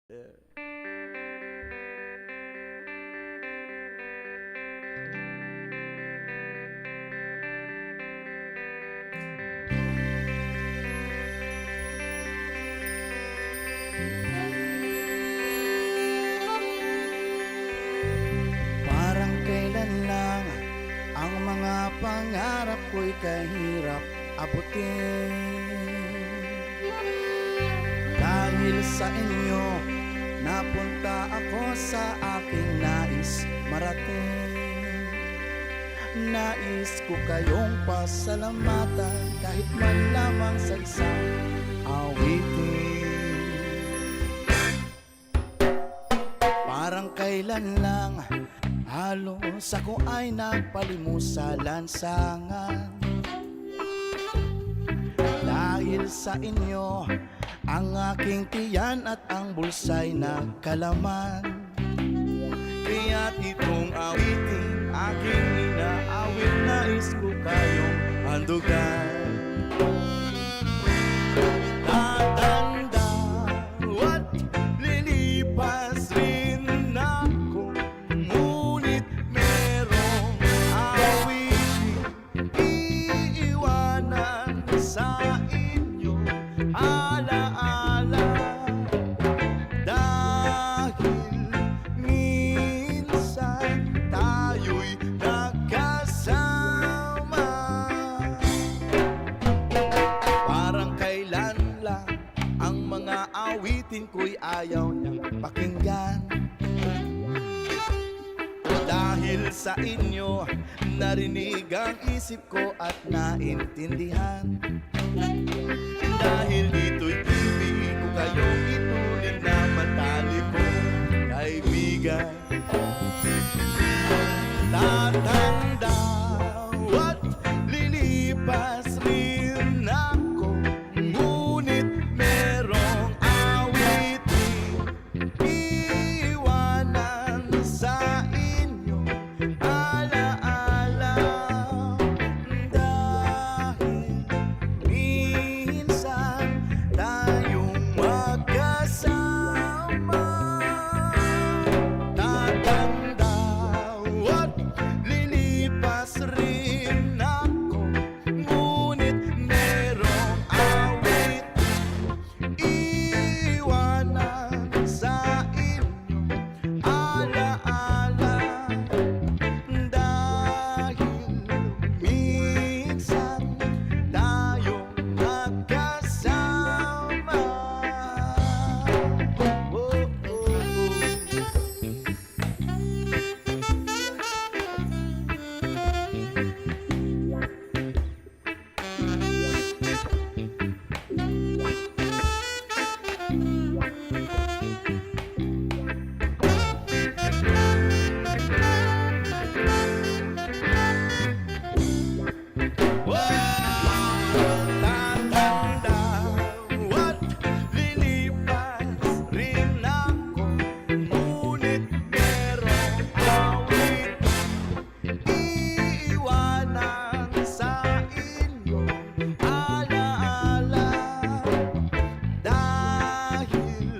Yeah. Parang kailan lang ang mga pangarap ko'y kahirap abutin. Dahil sa inyo, napunta ako sa aking nais marating. Nais ko kayong pasalamatan kahit man lamang sa isang awitin. Parang kailan lang halos ako ay nagpalimos sa lansangan. Dahil sa inyo, ang aking tiyan at ang bulsa'y nagkalaman. Kaya't itong awiting aking inaawit, nais ko kayong handugan. Tatanda at lilipas rin ako, ngunit merong awiting iiwanan sa inyo alaala. Dahil minsan tayo'y nagkasama. Parang kailan lang ang mga awitin ko'y ayaw niyang pakinggan. Dahil sa inyo, narinig ang isip ko at naintindihan. Dahil dito'y ibig ko kayong ituloy na matalik kong kaibigan. Tatanda at lilipas rin ako, ngunit merong awiting iiwanan sa inyo alaala. Dahil minsan tayong magkasama. Tatanda at lilipas rin ako, ngunit merong awiting iiwanan sa inyo alaala. Dahil minsan tayong magkasama. Oh, oh, tatanda at lilipas rin ako, ngunit merong awiting iiwanan sa inyo alaala. Dahil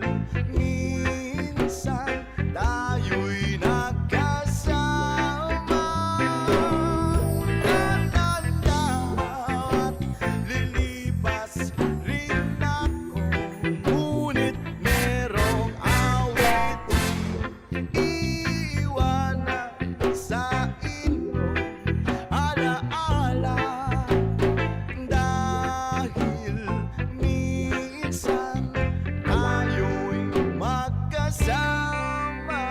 minsan tayo'y nagkasama. Tatanda at lilipas rin ako, ngunit merong awiting iiwanan sa inyo alaala. Dahil minsan tayo'y magkasama.